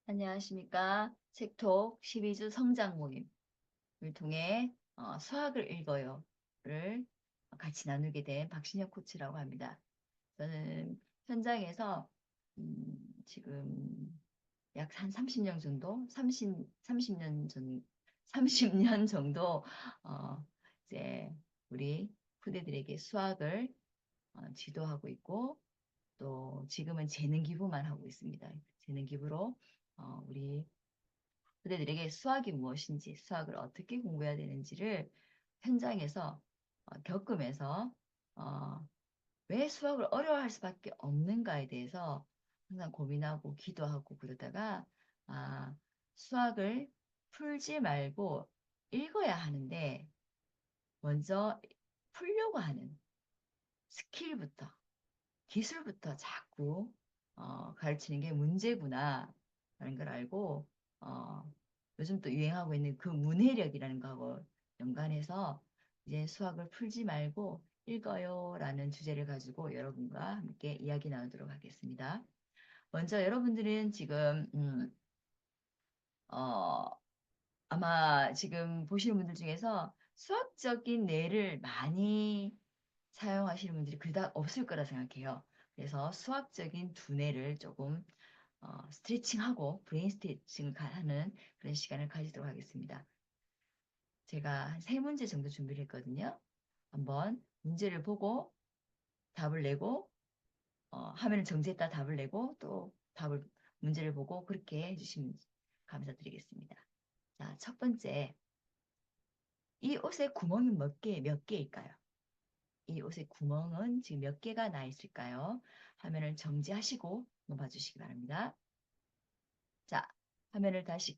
안녕하십니까. 책톡 12주 성장 모임을 통해 수학을 읽어요를 같이 나누게 된 박신혁 코치라고 합니다. 저는 현장에서 지금 약 한 30년 정도, 30년 전, 30년 정도 이제 우리 후대들에게 수학을 지도하고 있고 또 지금은 재능 기부만 하고 있습니다. 재능 기부로 우리 그대들에게 수학이 무엇인지, 수학을 어떻게 공부해야 되는지를 현장에서 겪으면서 어, 왜 수학을 어려워할 수밖에 없는가에 대해서 항상 고민하고 기도하고 그러다가 아, 수학을 풀지 말고 읽어야 하는데 먼저 풀려고 하는 스킬부터 기술부터 자꾸 가르치는 게 문제구나 라는 걸 알고 어, 요즘 또 유행하고 있는 그 문해력이라는 거하고 연관해서 이제 수학을 풀지 말고 읽어요 라는 주제를 가지고 여러분과 함께 이야기 나누도록 하겠습니다. 먼저 여러분들은 지금 어, 아마 지금 보시는 분들 중에서 수학적인 뇌를 많이 사용하시는 분들이 그닥 없을 거라 생각해요. 그래서 수학적인 두뇌를 조금 스트레칭하고 브레인 스트레칭을 하는 그런 시간을 가지도록 하겠습니다. 제가 한 세 문제 정도 준비를 했거든요. 한번 문제를 보고 답을 내고 화면을 정지했다 답을 내고 또 문제를 보고 그렇게 해주시면 감사드리겠습니다. 자, 첫 번째. 이 옷에 구멍이 몇 개일까요? 이 옷에 구멍은 지금 몇 개가 나 있을까요? 화면을 정지하시고 한번 봐주시기 바랍니다. 자, 화면을 다시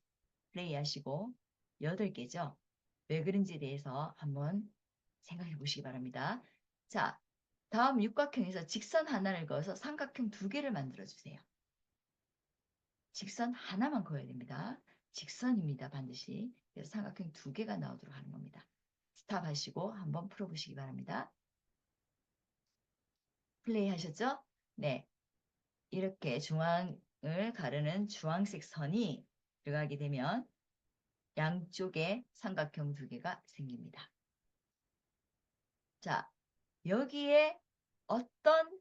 플레이 하시고 8개죠? 왜 그런지에 대해서 한번 생각해 보시기 바랍니다. 자, 다음 육각형에서 직선 하나를 그어서 삼각형 2개를 만들어 주세요. 직선 하나만 그어야 됩니다. 직선입니다. 반드시. 그래서 삼각형 2개가 나오도록 하는 겁니다. 스탑 하시고 한번 풀어보시기 바랍니다. 플레이 하셨죠? 네. 이렇게 중앙을 가르는 주황색 선이 들어가게 되면 양쪽에 삼각형 2개가 생깁니다. 자, 여기에 어떤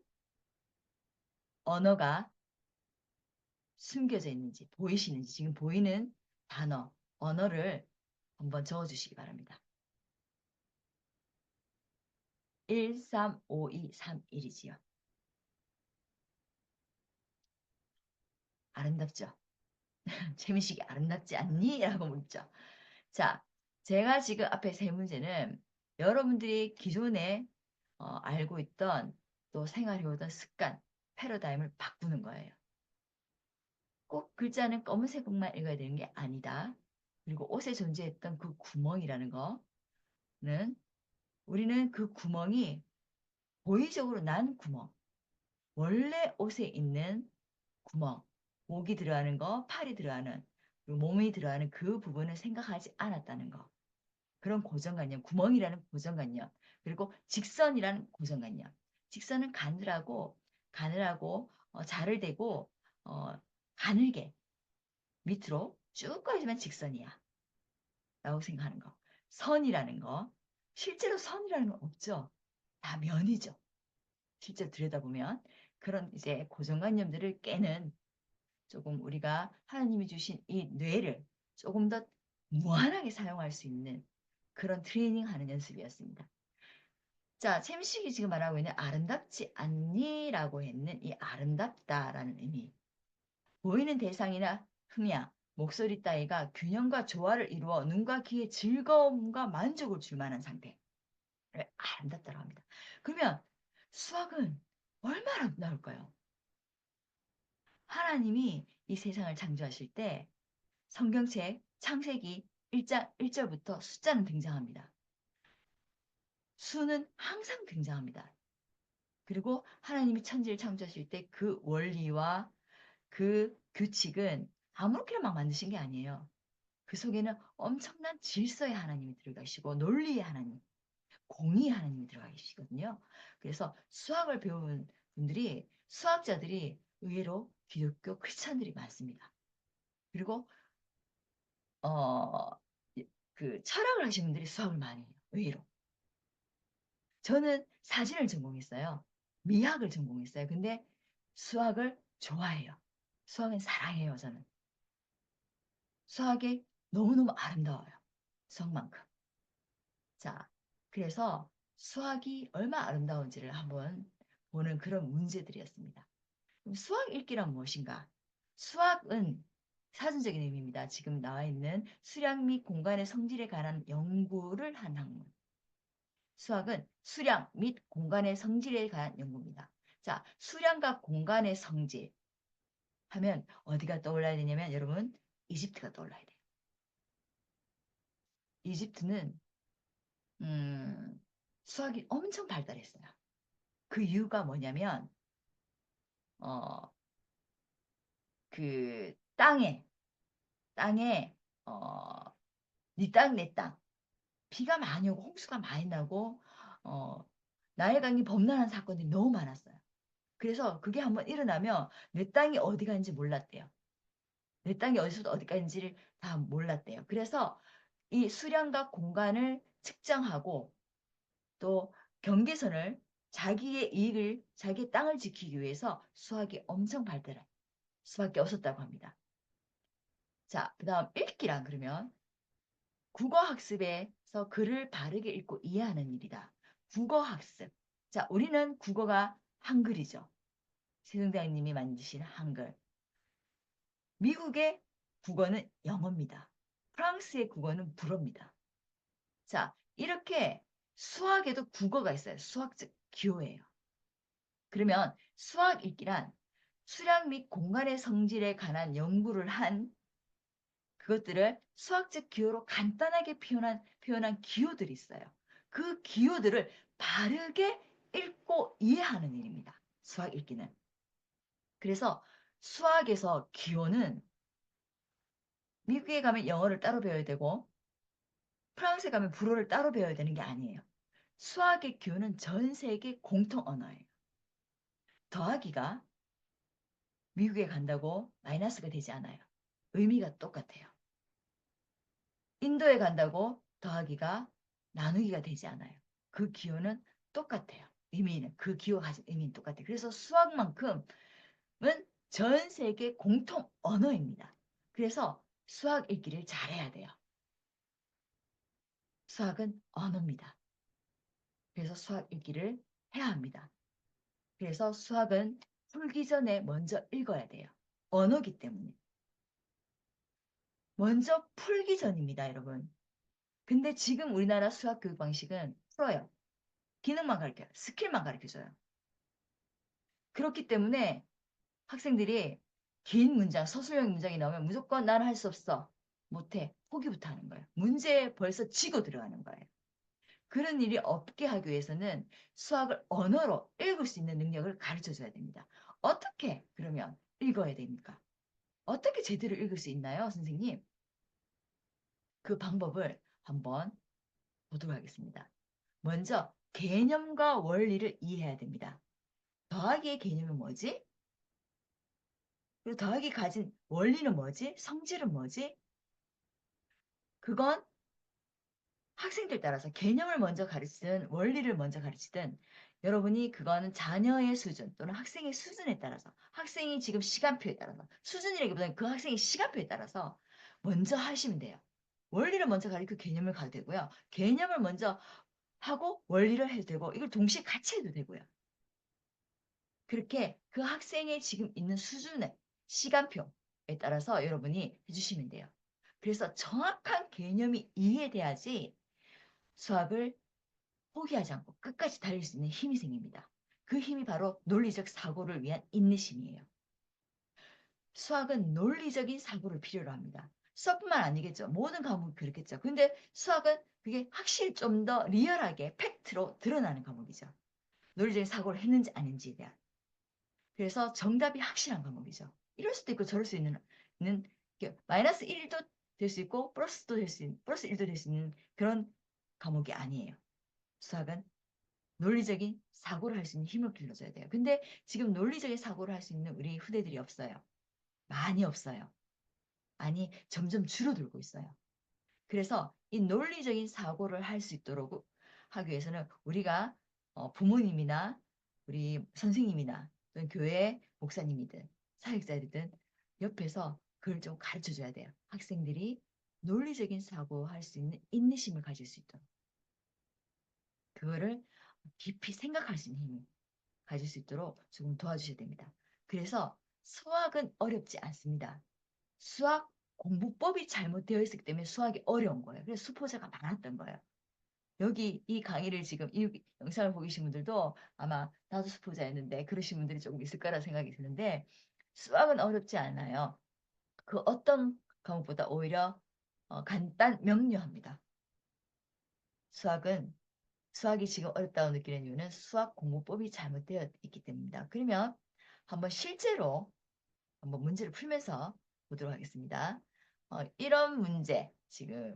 언어가 숨겨져 있는지 보이시는지 지금 보이는 단어, 언어를 한번 적어주시기 바랍니다. 1, 3, 5, 2, 3, 1이지요. 아름답죠? 재미식이 아름답지 않니? 라고 묻죠. 자, 제가 지금 앞에 세 문제는 여러분들이 기존에 알고 있던 또 생활해오던 습관, 패러다임을 바꾸는 거예요. 꼭 글자는 검은색만 읽어야 되는 게 아니다. 그리고 옷에 존재했던 그 구멍이라는 거는 우리는 그 구멍이 고의적으로 난 구멍, 원래 옷에 있는 구멍, 목이 들어가는 거, 팔이 들어가는, 그리고 몸이 들어가는 그 부분을 생각하지 않았다는 거. 그런 고정관념, 구멍이라는 고정관념, 그리고 직선이라는 고정관념. 직선은 가늘하고 자를 대고 가늘게 밑으로 쭉 꺼지면 직선이야 라고 생각하는 거. 선이라는 거, 실제로 선이라는 건 없죠. 다 면이죠. 실제로 들여다보면 그런 이제 고정관념들을 깨는 조금 우리가 하나님이 주신 이 뇌를 조금 더 무한하게 사용할 수 있는 그런 트레이닝 하는 연습이었습니다. 자, 챔식이 지금 말하고 있는 아름답지 않니? 라고 했는 이 아름답다라는 의미. 보이는 대상이나 흠야, 목소리 따위가 균형과 조화를 이루어 눈과 귀에 즐거움과 만족을 줄 만한 상태를 아름답다고 합니다. 그러면 수학은 얼마나 아름다울까요? 하나님이 이 세상을 창조하실 때 성경책 창세기 1장 1절부터 숫자는 등장합니다. 수는 항상 등장합니다. 그리고 하나님이 천지를 창조하실 때 그 원리와 그 규칙은 아무렇게나 막 만드신 게 아니에요. 그 속에는 엄청난 질서의 하나님이 들어가시고 논리의 하나님, 공의의 하나님이 들어가 계시거든요. 그래서 수학을 배운 분들이 수학자들이 의외로 기독교 크리스찬들이 많습니다. 그리고 어, 그 철학을 하시는 분들이 수학을 많이 해요. 의외로. 저는 사진을 전공했어요. 미학을 전공했어요. 근데 수학을 좋아해요. 수학은 사랑해요, 저는. 수학이 너무너무 아름다워요. 수학만큼. 자, 그래서 수학이 얼마나 아름다운지를 한번 보는 그런 문제들이었습니다. 그럼 수학 읽기란 무엇인가? 수학은 사전적인 의미입니다. 지금 나와 있는 수량 및 공간의 성질에 관한 연구를 한 학문. 수학은 수량 및 공간의 성질에 관한 연구입니다. 자, 수량과 공간의 성질 하면 어디가 떠올라야 되냐면 여러분 이집트가 떠올라야 돼요. 이집트는 수학이 엄청 발달했어요. 그 이유가 뭐냐면 어, 그 땅에 어, 네 땅, 내 땅. 비가 많이 오고 홍수가 많이 나고 나일강이 범람한 사건이 너무 많았어요. 그래서 그게 한번 일어나면 내 땅이 어디 가는지 몰랐대요. 내 땅이 어디서부터 어디까지인지를 다 몰랐대요. 그래서 이 수량과 공간을 측정하고 또 경계선을 자기의 이익을, 자기의 땅을 지키기 위해서 수학이 엄청 발달할 수밖에 없었다고 합니다. 자, 그 다음 읽기란 그러면 국어학습에서 글을 바르게 읽고 이해하는 일이다. 국어학습. 자, 우리는 국어가 한글이죠. 세종대왕님이 만드신 한글. 미국의 국어는 영어입니다. 프랑스의 국어는 불어입니다. 자, 이렇게 수학에도 국어가 있어요. 수학적 기호예요. 그러면 수학 읽기란 수량 및 공간의 성질에 관한 연구를 한 그것들을 수학적 기호로 간단하게 표현한 기호들이 있어요. 그 기호들을 바르게 읽고 이해하는 일입니다. 수학 읽기는. 그래서 수학에서 기호는 미국에 가면 영어를 따로 배워야 되고 프랑스에 가면 불어를 따로 배워야 되는 게 아니에요. 수학의 기호는 전 세계 공통 언어예요. 더하기가 미국에 간다고 마이너스가 되지 않아요. 의미가 똑같아요. 인도에 간다고 더하기가 나누기가 되지 않아요. 그 기호는 똑같아요. 의미는 그 기호가 가진 의미는 똑같아요. 그래서 수학만큼은 전 세계 공통 언어입니다. 그래서 수학 읽기를 잘해야 돼요. 수학은 언어입니다. 그래서 수학 읽기를 해야 합니다. 그래서 수학은 풀기 전에 먼저 읽어야 돼요. 언어기 때문에. 먼저 풀기 전입니다, 여러분. 근데 지금 우리나라 수학 교육 방식은 풀어요. 기능만 가르쳐요. 스킬만 가르쳐줘요. 그렇기 때문에 학생들이 긴 문장, 서술형 문장이 나오면 무조건 나는 할 수 없어. 못해. 포기부터 하는 거예요. 문제에 벌써 지고 들어가는 거예요. 그런 일이 없게 하기 위해서는 수학을 언어로 읽을 수 있는 능력을 가르쳐 줘야 됩니다. 어떻게 그러면 읽어야 됩니까? 어떻게 제대로 읽을 수 있나요, 선생님? 그 방법을 한번 보도록 하겠습니다. 먼저 개념과 원리를 이해해야 됩니다. 더하기의 개념은 뭐지? 그리고 더하기 가진 원리는 뭐지? 성질은 뭐지? 그건 학생들 따라서 개념을 먼저 가르치든 원리를 먼저 가르치든 여러분이 그거는 자녀의 수준 또는 학생의 수준에 따라서 학생이 지금 시간표에 따라서 수준이라기보다는 그 학생의 시간표에 따라서 먼저 하시면 돼요. 원리를 먼저 가르치고 개념을 가도 되고요. 개념을 먼저 하고 원리를 해도 되고 이걸 동시에 같이 해도 되고요. 그렇게 그 학생의 지금 있는 수준의 시간표에 따라서 여러분이 해주시면 돼요. 그래서 정확한 개념이 이해돼야지 수학을 포기하지 않고 끝까지 달릴 수 있는 힘이 생깁니다. 그 힘이 바로 논리적 사고를 위한 인내심이에요. 수학은 논리적인 사고를 필요로 합니다. 수학뿐만 아니겠죠. 모든 과목이 그렇겠죠. 근데 수학은 그게 확실히 좀 더 리얼하게 팩트로 드러나는 과목이죠. 논리적인 사고를 했는지 아닌지에 대한. 그래서 정답이 확실한 과목이죠. 이럴 수도 있고 저럴 수 있는 마이너스 1도 될 수 있고 플러스도 될 수 있는 플러스 1도 될 수 있는 그런 과목이 아니에요. 수학은 논리적인 사고를 할 수 있는 힘을 길러줘야 돼요. 근데 지금 논리적인 사고를 할 수 있는 우리 후대들이 없어요. 많이 없어요. 아니, 점점 줄어들고 있어요. 그래서 이 논리적인 사고를 할 수 있도록 하기 위해서는 우리가 부모님이나 우리 선생님이나 또는 교회 목사님이든 사역자이든 옆에서 그걸 좀 가르쳐 줘야 돼요. 학생들이 논리적인 사고 할 수 있는 인내심을 가질 수 있도록. 그거를 깊이 생각할 수 있는 힘을 가질 수 있도록 조금 도와주셔야 됩니다. 그래서 수학은 어렵지 않습니다. 수학 공부법이 잘못되어 있기 때문에 수학이 어려운 거예요. 그래서 수포자가 많았던 거예요. 여기 이 강의를 지금 이 영상을 보고 계신 분들도 아마 나도 수포자였는데 그러신 분들이 조금 있을 거라 생각이 드는데 수학은 어렵지 않아요. 그 어떤 과목보다 오히려 간단 명료합니다. 수학은 수학이 지금 어렵다고 느끼는 이유는 수학 공부법이 잘못되어 있기 때문입니다. 그러면 한번 실제로 한번 문제를 풀면서 보도록 하겠습니다. 이런 문제 지금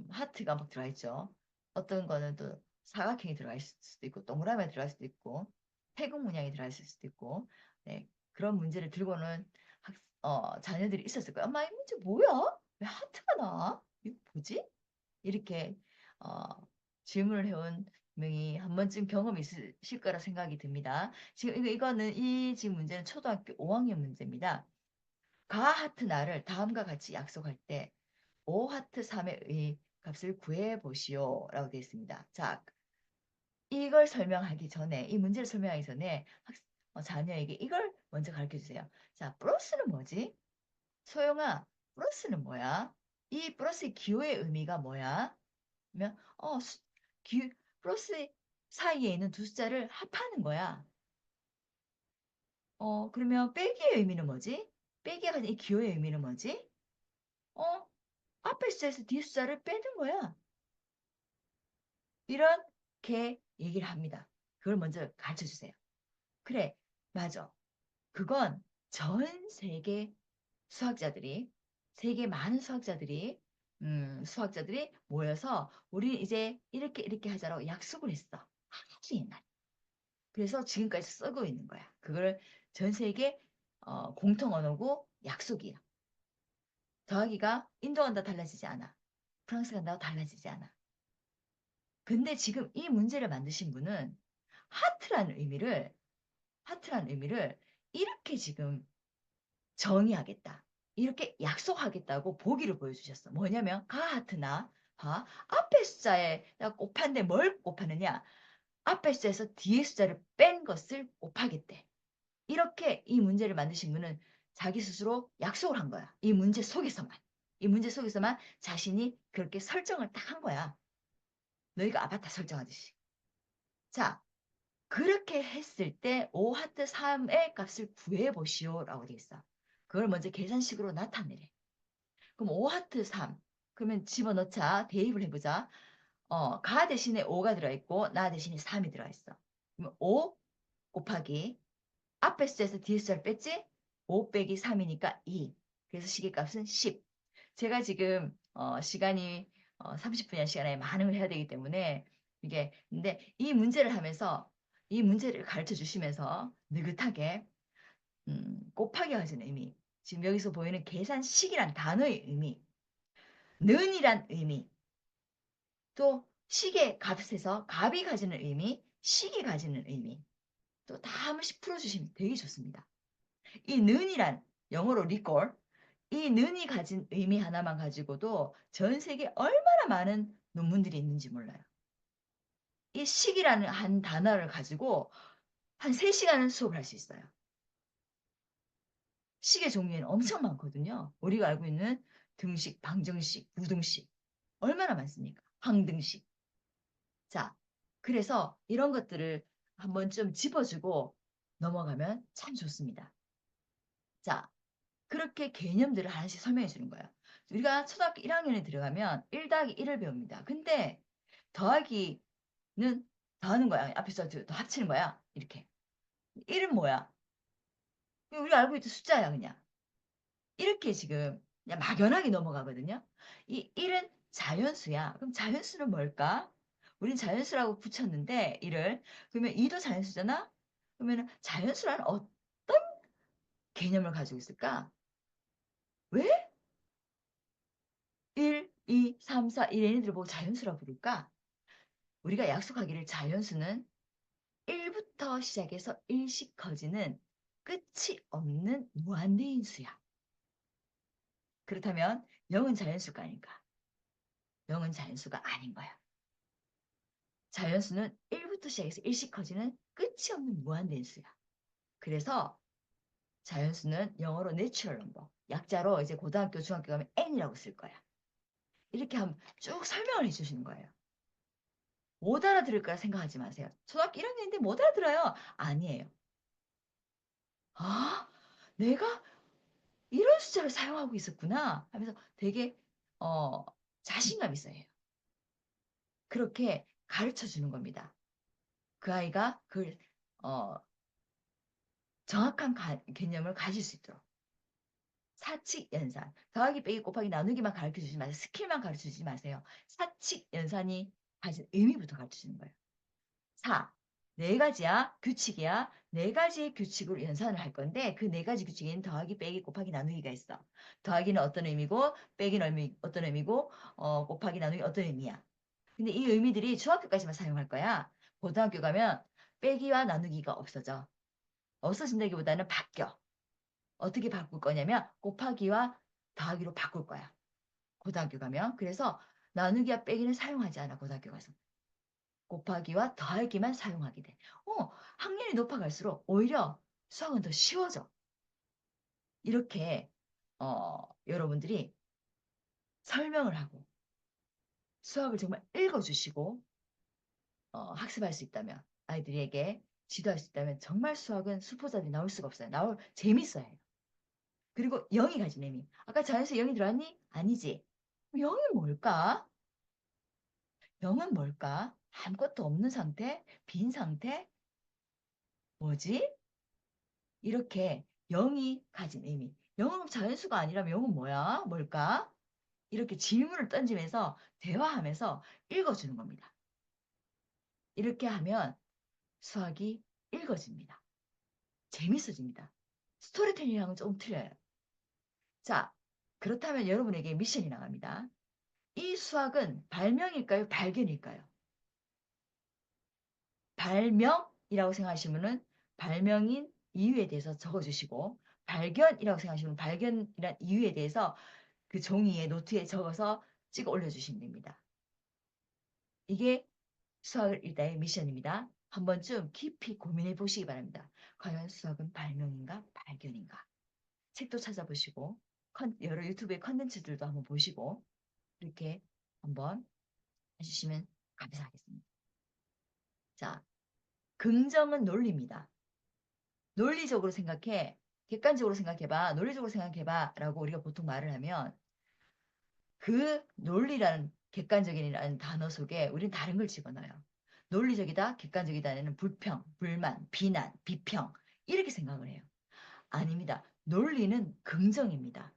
하트가 막 들어가 있죠. 어떤 거는 또 사각형이 들어가 있을 수도 있고 동그라미가 들어갈 수도 있고 태극 문양이 들어가 있을 수도 있고 네, 그런 문제를 들고는 자녀들이 있었을 거예요. 엄마 이 문제 뭐야? 왜 하트가 나와? 이거 뭐지? 이렇게 어, 질문을 해온 분명히 한 번쯤 경험이 있으실 거라 생각이 듭니다. 지금 이거는 이 지금 문제는 초등학교 5학년 문제입니다. 가 하트 나를 다음과 같이 약속할 때 5 하트 3의 의 값을 구해 보시오 라고 되어 있습니다. 자, 이걸 설명하기 전에 이 문제를 설명하기 전에 자녀에게 이걸 먼저 가르쳐 주세요. 자, 플러스는 뭐지? 소영아, 플러스는 뭐야? 이 플러스의 기호의 의미가 뭐야? 그러면 플러스 사이에 있는 두 숫자를 합하는 거야. 그러면 빼기의 의미는 뭐지? 빼기가 가진 이 기호의 의미는 뭐지? 어, 앞에 숫자에서 뒤에 숫자를 빼는 거야. 이렇게 얘기를 합니다. 그걸 먼저 가르쳐 주세요. 그래, 맞아. 그건 전 세계 수학자들이, 세계 많은 수학자들이 모여서 우리 이제 이렇게 하자라고 약속을 했어. 아주 옛날에. 그래서 지금까지 쓰고 있는 거야. 그걸 전 세계 공통 언어고 약속이야. 더하기가 인도 간다 달라지지 않아. 프랑스 간다고 달라지지 않아. 근데 지금 이 문제를 만드신 분은 하트라는 의미를 하트라는 의미를 이렇게 지금 정의하겠다. 이렇게 약속하겠다고 보기를 보여주셨어. 뭐냐면 가 하트나 앞에 숫자에 곱한데 뭘 곱하느냐? 앞에 숫자에서 뒤에 숫자를 뺀 것을 곱하겠대. 이렇게 이 문제를 만드신 분은 자기 스스로 약속을 한 거야. 이 문제 속에서만. 이 문제 속에서만 자신이 그렇게 설정을 딱 한 거야. 너희가 아바타 설정하듯이. 자, 그렇게 했을 때 5 하트 3의 값을 구해보시오 라고 돼 있어. 그걸 먼저 계산식으로 나타내래. 그럼 5 하트 3. 그러면 집어넣자. 대입을 해보자. 가 대신에 5가 들어있고 나 대신에 3이 들어있어. 그러면 5 곱하기 앞에 숫자에서 뒤에 숫자를 뺐지? 5 빼기 3이니까 2. 그래서 시계값은 10. 제가 지금 시간이 30분이라는 시간에 많은 걸 해야 되기 때문에 이게 근데 이 문제를 하면서 이 문제를 가르쳐 주시면서 느긋하게 곱하기 가진 의미 지금 여기서 보이는 계산식이란 단어의 의미 는이란 의미 또 식의 값에서 값이 가지는 의미 식이 가지는 의미 또 다 한 번씩 풀어주시면 되게 좋습니다. 이 는이란 영어로 리콜 이 는이 가진 의미 하나만 가지고도 전 세계에 얼마나 많은 논문들이 있는지 몰라요. 이 식이라는 한 단어를 가지고 한 3시간은 수업을 할 수 있어요. 식의 종류에는 엄청 많거든요. 우리가 알고 있는 등식, 방정식, 부등식 얼마나 많습니까? 항등식. 자, 그래서 이런 것들을 한번 좀 짚어주고 넘어가면 참 좋습니다. 자, 그렇게 개념들을 하나씩 설명해 주는 거예요. 우리가 초등학교 1학년에 들어가면 1 더하기 1을 배웁니다. 근데 더하기는 더하는 거야. 앞에서 더 합치는 거야. 이렇게. 1은 뭐야? 우리가 알고 있던 숫자야, 그냥. 이렇게 지금 그냥 막연하게 넘어가거든요. 이 1은 자연수야. 그럼 자연수는 뭘까? 우린 자연수라고 붙였는데 1을. 그러면 2도 자연수잖아? 그러면 자연수라는 어떤 개념을 가지고 있을까? 왜? 2, 3, 4 이 얘네들을 보고 자연수라고 부를까? 우리가 약속하기를 자연수는 1부터 시작해서 일씩 커지는 끝이 없는 무한대인 수야. 그렇다면 0은 자연수가 아닐까? 0은 자연수가 아닌 거야. 자연수는 1부터 시작해서 일씩 커지는 끝이 없는 무한대인 수야. 그래서 자연수는 영어로 내추럴 넘버, 약자로 이제 고등학교, 중학교 가면 n이라고 쓸 거야. 이렇게 하면 쭉 설명을 해주시는 거예요. 못 알아들을 거라 생각하지 마세요. 초등학교 1학년인데 못 알아들어요. 아니에요. 아, 내가 이런 숫자를 사용하고 있었구나 하면서 되게 어, 자신감 있어요. 그렇게 가르쳐 주는 겁니다. 그 아이가 그 어, 정확한 개념을 가질 수 있도록. 사칙 연산. 더하기 빼기 곱하기 나누기만 가르쳐 주지 마세요. 스킬만 가르쳐 주지 마세요. 사칙 연산이 가진 의미부터 가르쳐 주는 거예요. 4. 네 가지야. 규칙이야. 네 가지의 규칙으로 연산을 할 건데 그 네 가지 규칙에는 더하기 빼기 곱하기 나누기가 있어. 더하기는 어떤 의미고 빼기는 어떤 의미고 곱하기 나누기 어떤 의미야. 근데 이 의미들이 중학교까지만 사용할 거야. 고등학교 가면 빼기와 나누기가 없어져. 없어진다기보다는 바뀌어. 어떻게 바꿀 거냐면 곱하기와 더하기로 바꿀 거야. 고등학교 가면. 그래서 나누기와 빼기는 사용하지 않아. 고등학교 가서. 곱하기와 더하기만 사용하게 돼. 학년이 높아갈수록 오히려 수학은 더 쉬워져. 이렇게 여러분들이 설명을 하고 수학을 정말 읽어주시고 학습할 수 있다면 아이들에게 지도할 수 있다면 정말 수학은 수포자들이 나올 수가 없어요. 재밌어요. 그리고 0이 가진 의미. 아까 자연수 0이 들어왔니? 아니지. 0이 뭘까? 0은 뭘까? 아무것도 없는 상태? 빈 상태? 뭐지? 이렇게 0이 가진 의미. 0은 자연수가 아니라면 0은 뭐야? 뭘까? 이렇게 질문을 던지면서 대화하면서 읽어주는 겁니다. 이렇게 하면 수학이 읽어집니다. 재밌어집니다. 스토리텔링하고는 조금 틀려요. 자, 그렇다면 여러분에게 미션이 나갑니다. 이 수학은 발명일까요? 발견일까요? 발명이라고 생각하시면은 발명인 이유에 대해서 적어주시고 발견이라고 생각하시면 발견이란 이유에 대해서 그 종이에 노트에 적어서 찍어 올려주시면 됩니다. 이게 수학을 읽다의 미션입니다. 한 번쯤 깊이 고민해 보시기 바랍니다. 과연 수학은 발명인가 발견인가? 책도 찾아보시고 여러 유튜브의 컨텐츠들도 한번 보시고 이렇게 한번 해주시면 감사하겠습니다. 자, 긍정은 논리입니다. 논리적으로 생각해, 객관적으로 생각해봐, 논리적으로 생각해봐 라고 우리가 보통 말을 하면 그 논리라는 객관적인이라는 단어 속에 우리는 다른 걸 집어넣어요. 논리적이다, 객관적이다는 불평, 불만, 비난, 비평 이렇게 생각을 해요. 아닙니다. 논리는 긍정입니다.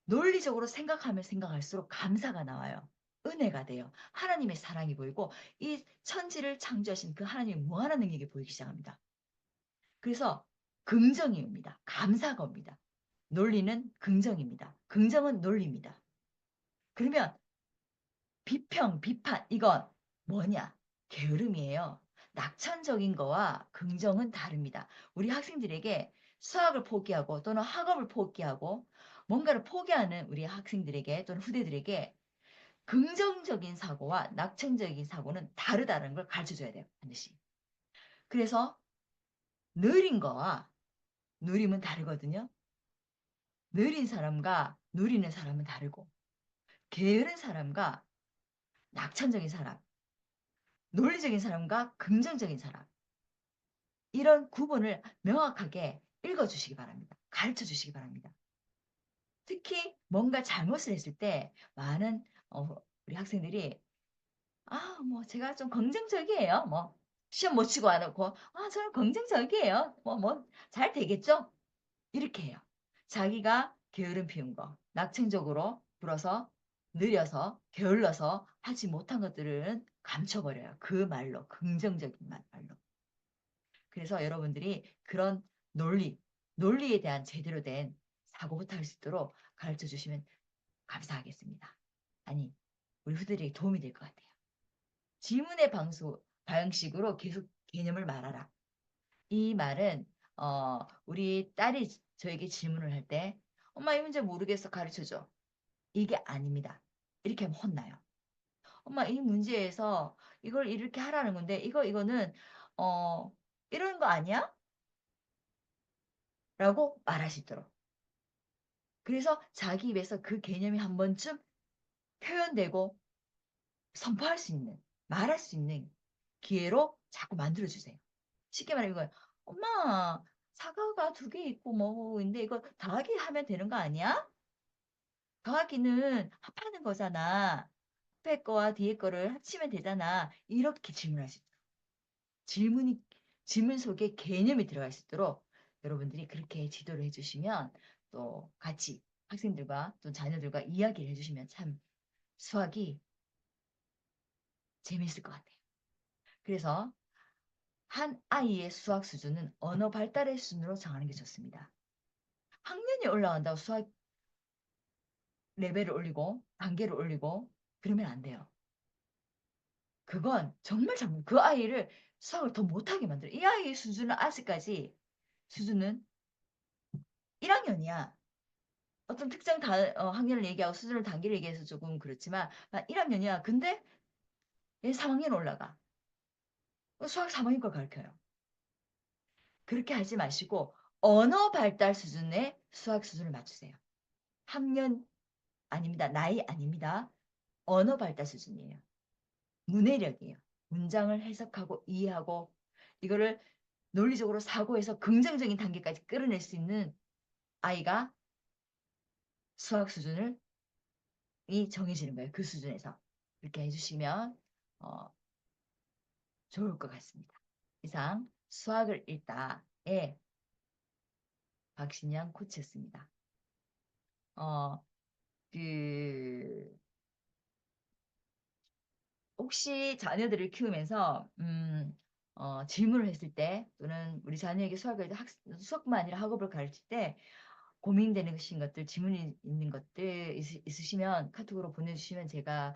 논리적으로 생각하면 생각할수록 감사가 나와요. 은혜가 돼요. 하나님의 사랑이 보이고 이 천지를 창조하신 그 하나님의 무한한 능력이 보이기 시작합니다. 그래서 긍정이 옵니다. 감사가 옵니다. 논리는 긍정입니다. 긍정은 논리입니다. 그러면 비평, 비판 이건 뭐냐? 게으름이에요. 낙천적인 거와 긍정은 다릅니다. 우리 학생들에게 수학을 포기하고 또는 학업을 포기하고 뭔가를 포기하는 우리 학생들에게 또는 후대들에게 긍정적인 사고와 낙천적인 사고는 다르다는 걸 가르쳐 줘야 돼요. 반드시. 그래서 느린 거와 누림은 다르거든요. 느린 사람과 누리는 사람은 다르고 게으른 사람과 낙천적인 사람, 논리적인 사람과 긍정적인 사람 이런 구분을 명확하게 읽어주시기 바랍니다. 가르쳐 주시기 바랍니다. 특히 뭔가 잘못을 했을 때 많은 우리 학생들이 뭐 제가 좀 긍정적이에요. 뭐 시험 못 치고 안 하고 저는 긍정적이에요. 잘 되겠죠? 이렇게 해요. 자기가 게으름 피운 거, 낙천적으로 불어서 느려서 게을러서 하지 못한 것들은 감춰버려요. 그 말로, 긍정적인 말로. 그래서 여러분들이 그런 논리에 대한 제대로 된 사고부터 할 수 있도록 가르쳐 주시면 감사하겠습니다. 아니, 우리 후대들에게 도움이 될 것 같아요. 질문의 방식으로 계속 개념을 말하라. 이 말은 우리 딸이 저에게 질문을 할 때, 엄마 이 문제 모르겠어 가르쳐줘. 이게 아닙니다. 이렇게 하면 혼나요. 엄마 이 문제에서 이걸 이렇게 하라는 건데 이거는 어 이런 거 아니야? 라고 말할 수 있도록. 그래서 자기 입에서 그 개념이 한 번쯤 표현되고 선포할 수 있는, 말할 수 있는 기회로 자꾸 만들어주세요. 쉽게 말하면 이거예요. 엄마, 사과가 두 개 있고 뭐인데 이거 더하기 하면 되는 거 아니야? 더하기는 합하는 거잖아. 앞에 거와 뒤에 거를 합치면 되잖아. 이렇게 질문할 수 있도록. 질문이, 질문 속에 개념이 들어갈 수 있도록 여러분들이 그렇게 지도를 해주시면 또 같이 학생들과 또 자녀들과 이야기를 해주시면 참 수학이 재미있을 것 같아요. 그래서 한 아이의 수학 수준은 언어 발달의 수준으로 정하는 게 좋습니다. 학년이 올라간다고 수학 레벨을 올리고 단계를 올리고 그러면 안 돼요. 그건 정말 잘못 그 아이를 수학을 더 못하게 만들어요. 이 아이의 수준은 아직까지 수준은 1학년이야. 어떤 특정 학년을 얘기하고 수준을 단계를 얘기해서 조금 그렇지만 1학년이야. 근데 얘 3학년 올라가. 수학 3학년 걸 가르쳐요. 그렇게 하지 마시고 언어 발달 수준의 수학 수준을 맞추세요. 학년 아닙니다. 나이 아닙니다. 언어 발달 수준이에요. 문해력이에요. 문장을 해석하고 이해하고 이거를 논리적으로 사고해서 긍정적인 단계까지 끌어낼 수 있는 아이가 수학 수준을 이 정해지는 거예요. 그 수준에서. 이렇게 해주시면 어, 좋을 것 같습니다. 이상 수학을 읽다의 박신양 코치였습니다. 어, 그 혹시 자녀들을 키우면서 질문을 했을 때 또는 우리 자녀에게 수학뿐만 아니라 학업을 가르칠 때 고민되는 것들, 질문이 있는 것들 있으시면 카톡으로 보내주시면 제가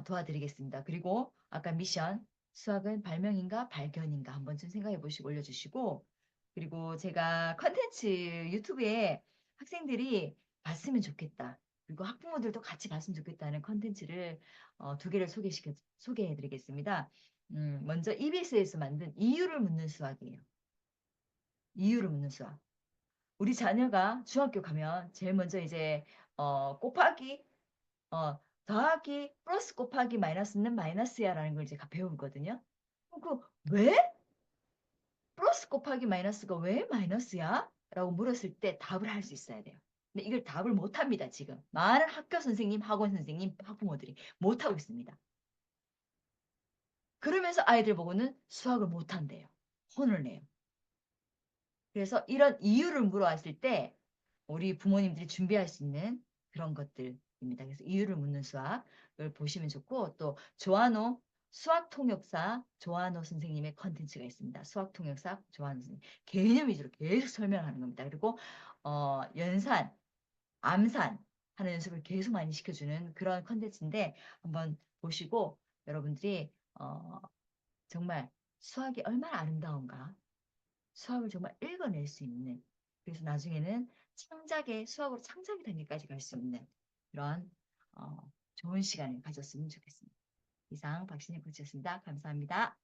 도와드리겠습니다. 그리고 아까 미션 수학은 발명인가 발견인가 한번 좀 생각해 보시고 올려주시고 그리고 제가 컨텐츠 유튜브에 학생들이 봤으면 좋겠다. 그리고 학부모들도 같이 봤으면 좋겠다는 컨텐츠를 두 개를 소개해 드리겠습니다. 먼저 EBS에서 만든 이유를 묻는 수학이에요. 이유를 묻는 수학. 우리 자녀가 중학교 가면 제일 먼저 이제 곱하기 더하기 플러스 곱하기 마이너스는 마이너스야라는 걸 이제 배우거든요. 그 왜? 플러스 곱하기 마이너스가 왜 마이너스야? 라고 물었을 때 답을 할 수 있어야 돼요. 근데 이걸 답을 못 합니다, 지금. 많은 학교 선생님, 학원 선생님, 학부모들이 못 하고 있습니다. 그러면서 아이들 보고는 수학을 못 한대요. 혼을 내요. 그래서 이런 이유를 물어왔을 때 우리 부모님들이 준비할 수 있는 그런 것들입니다. 그래서 이유를 묻는 수학을 보시면 좋고 또 조한호 수학 통역사 조한호 선생님의 컨텐츠가 있습니다. 수학 통역사 조한호 선생님 개념 위주로 계속 설명하는 겁니다. 그리고 연산, 암산 하는 연습을 계속 많이 시켜주는 그런 컨텐츠인데 한번 보시고 여러분들이 정말 수학이 얼마나 아름다운가 수학을 정말 읽어낼 수 있는 그래서 나중에는 수학으로 창작의 단계까지 갈 수 있는 그런 좋은 시간을 가졌으면 좋겠습니다. 이상 박신혜 코치였습니다. 감사합니다.